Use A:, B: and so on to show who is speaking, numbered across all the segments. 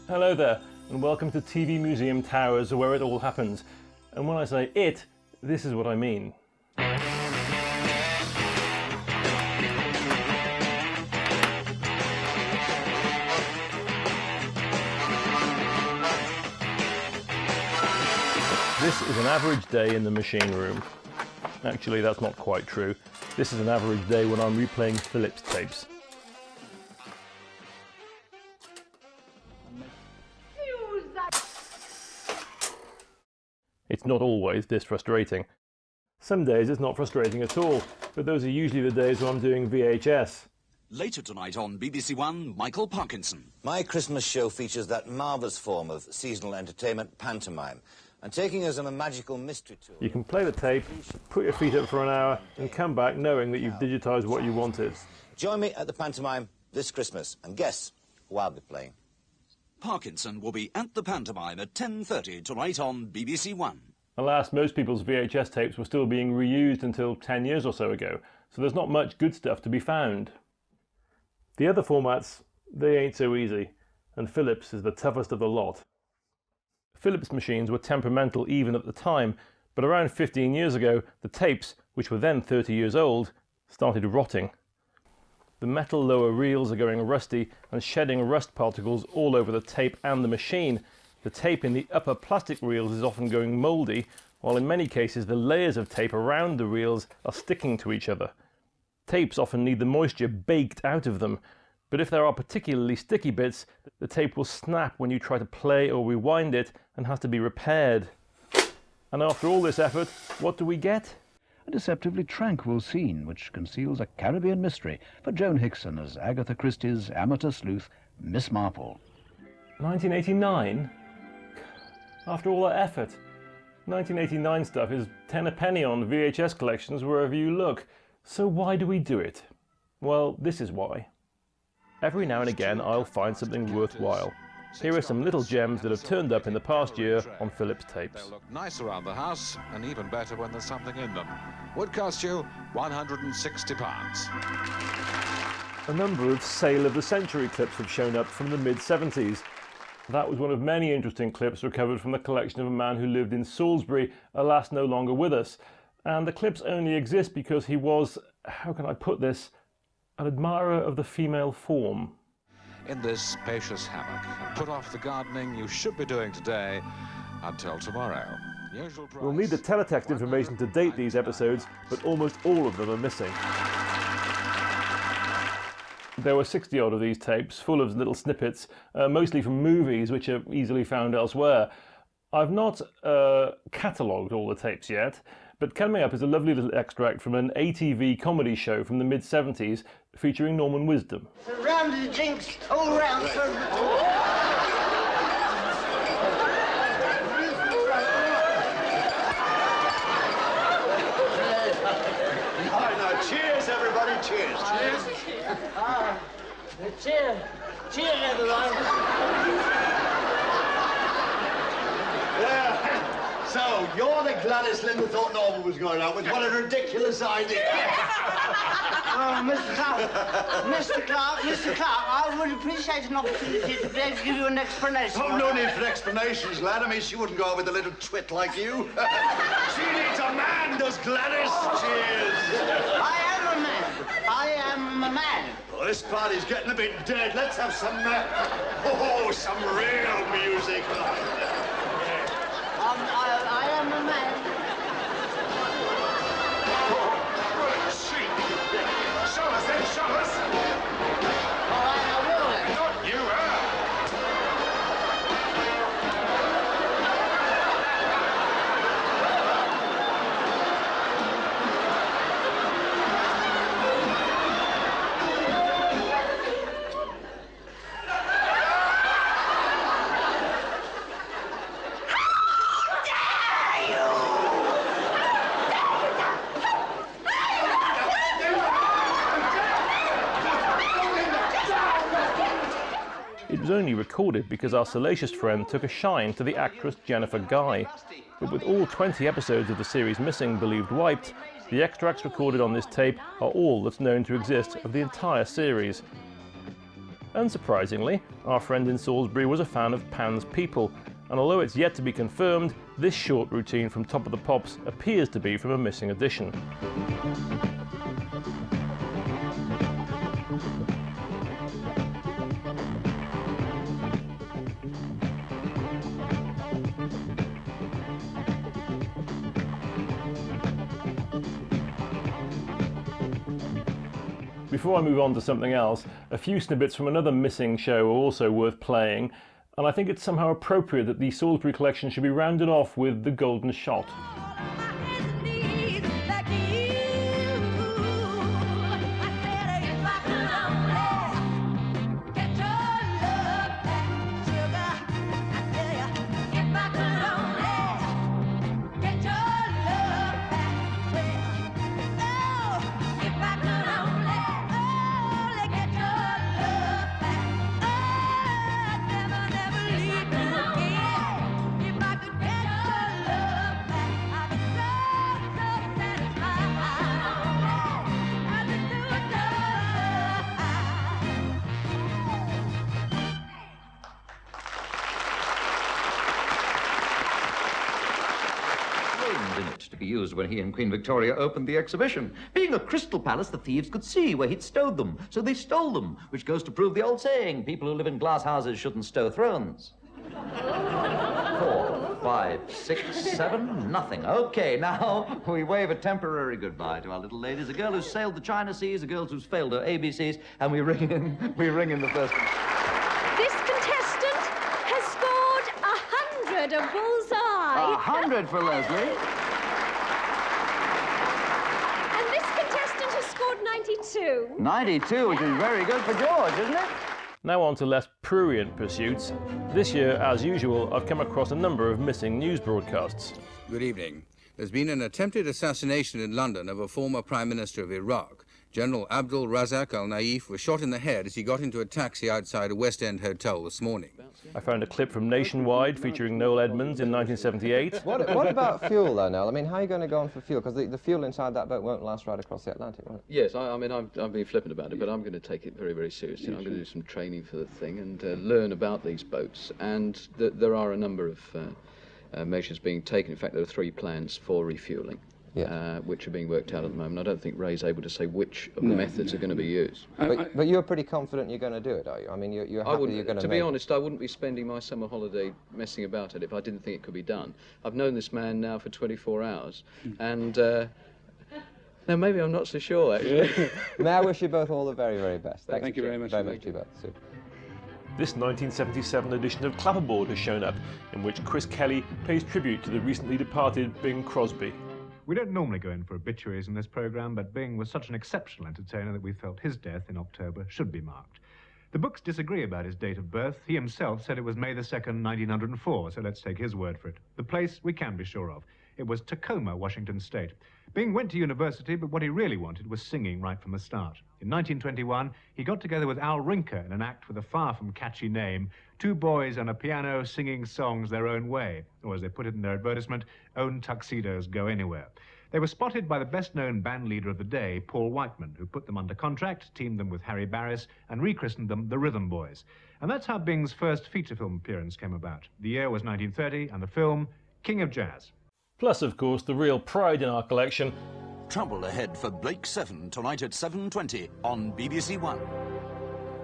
A: Hello there, and welcome to TV Museum Towers, where it all happens. And when I say it, this is what I mean. This is an average day in the machine room. Actually, that's not quite true. This is an average day when I'm replaying Philips tapes. It's not always this frustrating. Some days it's not frustrating at all, but those are usually the days when I'm doing VHS.
B: Later tonight on BBC One, Michael Parkinson.
C: My Christmas show features that marvellous form of seasonal entertainment, pantomime, and taking us on a magical mystery tour.
A: You can play the tape, put your feet up for an hour, and come back knowing that you've digitised what you wanted.
C: Join me at the pantomime this Christmas, and guess who I'll be playing.
B: Parkinson will be at the pantomime at 10:30 tonight on BBC One.
A: Alas, most people's VHS tapes were still being reused until 10 years or so ago, so there's not much good stuff to be found. The other formats, they ain't so easy, and Philips is the toughest of the lot. Philips machines were temperamental even at the time, but around 15 years ago, the tapes, which were then 30 years old, started rotting. The metal lower reels are going rusty and shedding rust particles all over the tape and the machine. The tape in the upper plastic reels is often going mouldy, while in many cases the layers of tape around the reels are sticking to each other. Tapes often need the moisture baked out of them, but if there are particularly sticky bits, the tape will snap when you try to play or rewind it and has to be repaired. And after all this effort, what do we get?
D: A deceptively tranquil scene which conceals a Caribbean mystery for Joan Hickson as Agatha Christie's amateur sleuth, Miss Marple.
A: 1989? After all that effort? 1989 stuff is 10 a penny on VHS collections wherever you look. So why do we do it? Well, this is why. Every now and again I'll find something worthwhile. Here are some little gems that have turned up in the past year on Philips tapes.
E: They'll look nice around the house and even better when there's something in them. Would cost you £160.
A: A number of Sale of the Century clips have shown up from the mid-70s. That was one of many interesting clips recovered from the collection of a man who lived in Salisbury, alas no longer with us. And the clips only exist because he was, how can I put this, an admirer of the female form.
E: In this spacious hammock, and put off the gardening you should be doing today until tomorrow. Usual price,
A: We'll need the teletext information to date these episodes, but almost all of them are missing. There were 60 odd of these tapes, full of little snippets, mostly from movies which are easily found elsewhere. I've not catalogued all the tapes yet, but coming up is a lovely little extract from an ITV comedy show from the mid-70s featuring Norman Wisdom.
F: Round the jinx, all round for...
G: Right, now, cheers, everybody, cheers.
F: Cheers. Cheers, everyone.
G: Yeah. So, you're the Gladys Linda thought Norman was going out with. What a ridiculous idea.
F: Oh, Mr. Clark, I would appreciate an opportunity to be able to give you an explanation.
G: Oh, no need for explanations, lad. I mean, she wouldn't go out with a little twit like you. She needs a man, does Gladys. Cheers.
F: I am a man. I am a man.
G: Well, this party's getting a bit dead. Let's have some, some real music.
F: I am a man.
G: Show us then, show us.
F: All right, I will then.
G: Not you,
A: It was only recorded because our salacious friend took a shine to the actress Jennifer Guy. But with all 20 episodes of the series missing, believed wiped, the extracts recorded on this tape are all that's known to exist of the entire series. Unsurprisingly, our friend in Salisbury was a fan of Pan's People, and although it's yet to be confirmed, this short routine from Top of the Pops appears to be from a missing edition. Before I move on to something else, a few snippets from another missing show are also worth playing, and I think it's somehow appropriate that the Salisbury collection should be rounded off with The Golden Shot.
H: In it to be used when he and Queen Victoria opened the exhibition. Being a crystal palace, the thieves could see where he'd stowed them, so they stole them, which goes to prove the old saying, people who live in glass houses shouldn't stow thrones. 4, 5, 6, 7, nothing. Okay, now we wave a temporary goodbye to our little ladies, a girl who's sailed the China Seas, a girl who's failed her ABCs, and we ring in the first.
I: This contestant has scored 100, a bullseye.
H: 100 for Leslie.
I: And this contestant has scored 92.
H: 92, which is very good for George, isn't it?
A: Now on to less prurient pursuits. This year, as usual, I've come across a number of missing news broadcasts.
J: Good evening. There's been an attempted assassination in London of a former Prime Minister of Iraq. General Abdul Razak al-Naif was shot in the head as he got into a taxi outside a West End hotel this morning.
A: I found a clip from Nationwide featuring Noel Edmonds in 1978.
K: What about fuel, though, Noel? I mean, how are you going to go on for fuel? Because the fuel inside that boat won't last right across the Atlantic, will it?
L: Yes, I mean, I'm being flippant about it, but I'm going to take it very, very seriously. I'm going to do some training for the thing and learn about these boats. And there are a number of measures being taken. In fact, there are 3 plans for refuelling. Yeah. Which are being worked out at the moment. I don't think Ray's able to say which of the methods are going to be used.
K: But you're pretty confident you're going to do it, are you? I mean, you're happy you're going to.
L: To be honest, I wouldn't be spending my summer holiday messing about it if I didn't think it could be done. I've known this man now for 24 hours, and now maybe I'm not so sure, actually.
K: May I wish you both all the very, very best.
L: Thank you very much.
K: Very much to you both. Super.
A: This 1977 edition of Clapperboard has shown up, in which Chris Kelly pays tribute to the recently departed Bing Crosby.
M: We don't normally go in for obituaries in this programme, but Bing was such an exceptional entertainer that we felt his death in October should be marked. The books disagree about his date of birth. He himself said it was May the 2nd, 1904, so let's take his word for it. The place we can be sure of. It was Tacoma, Washington State. Bing went to university, but what he really wanted was singing right from the start. In 1921, he got together with Al Rinker in an act with a far from catchy name, 2 boys on a piano singing songs their own way, or as they put it in their advertisement, own tuxedos go anywhere. They were spotted by the best-known band leader of the day, Paul Whiteman, who put them under contract, teamed them with Harry Barris, and rechristened them the Rhythm Boys. And that's how Bing's first feature film appearance came about. The year was 1930, and the film, King of Jazz.
A: Plus, of course, the real pride in our collection.
B: Trouble ahead for Blake 7 tonight at 7:20 on BBC One.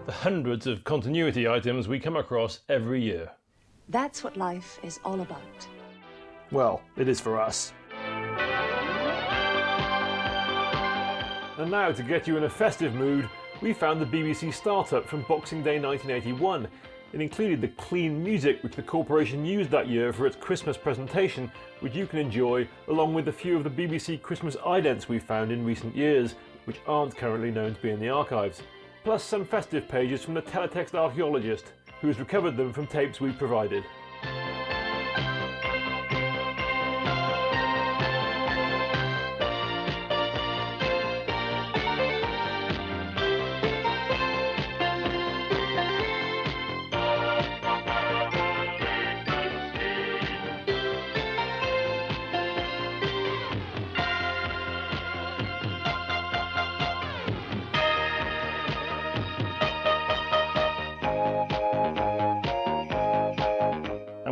A: The hundreds of continuity items we come across every year.
N: That's what life is all about.
A: Well, it is for us. And now, to get you in a festive mood, we found the BBC startup from Boxing Day 1981. It included the clean music which the corporation used that year for its Christmas presentation, which you can enjoy along with a few of the BBC Christmas idents we've found in recent years, which aren't currently known to be in the archives. Plus some festive pages from the teletext archaeologist, who has recovered them from tapes we've provided.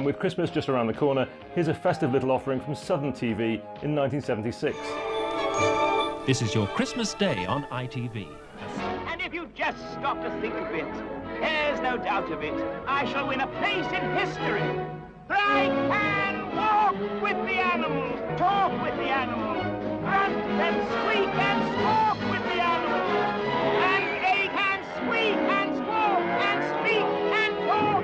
A: with Christmas just around the corner, here's a festive little offering from Southern TV in 1976.
O: This is your Christmas Day on ITV.
P: And if you just stop to think of it, there's no doubt of it, I shall win a place in history. For I can walk with the animals, talk with the animals, grunt and squeak and squawk with the animals, and they can squeak and squawk and speak and talk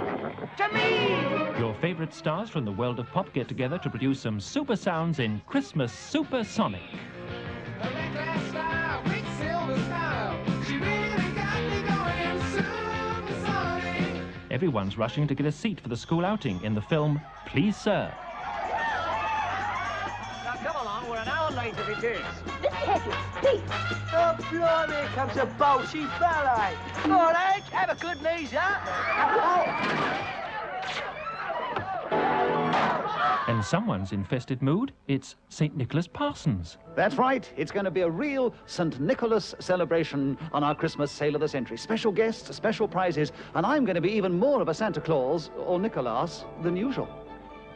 P: to me.
O: Your favourite stars from the world of pop get together to produce some super sounds in Christmas Supersonic. Everyone's rushing to get a seat for the school outing in the film Please Sir.
P: Now come along, we're an hour late if it is.
I: Mr. Hedges, please.
P: Oh, blimey, here comes a bolshy ballet. All right, have a good leisure.
O: In someone's infested mood, it's St. Nicholas Parsons.
Q: That's right. It's going to be a real St. Nicholas celebration on our Christmas Sale of the Century. Special guests, special prizes, and I'm going to be even more of a Santa Claus, or Nicholas, than usual.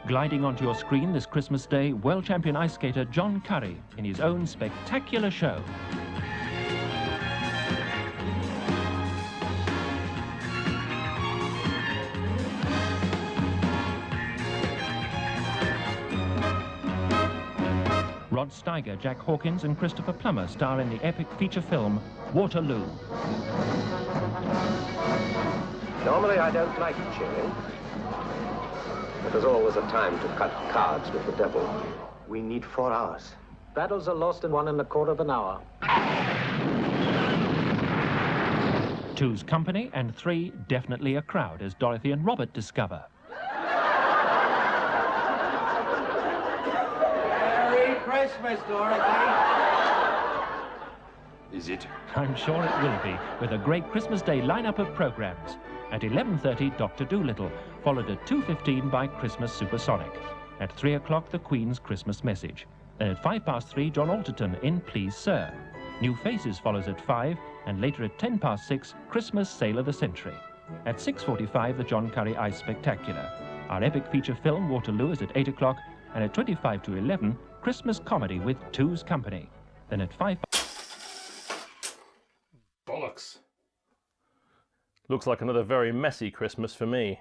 O: Gliding onto your screen this Christmas Day, world champion ice skater John Curry in his own spectacular show. Rod Steiger, Jack Hawkins and Christopher Plummer star in the epic feature film Waterloo.
R: Normally I don't like cheering, but there's always a time to cut cards with the devil. We need 4 hours. Battles are lost in 1 1/4 of an hour.
O: 2's company and 3 definitely a crowd as Dorothy and Robert discover.
P: Christmas, Dorothy.
R: Is it?
O: I'm sure it will be, with a great Christmas Day lineup of programmes. At 11:30, Dr. Dolittle, followed at 2:15 by Christmas Supersonic. At 3 o'clock, the Queen's Christmas Message. Then at 3:05, John Alderton in Please Sir. New Faces follows at 5, and later at 6:10, Christmas Sale of the Century. At 6:45, the John Curry Ice Spectacular. Our epic feature film, Waterloo, is at 8 o'clock, and at 25 to 11, Christmas comedy with 2's company. Then at 5...
A: Bollocks. Looks like another very messy Christmas for me.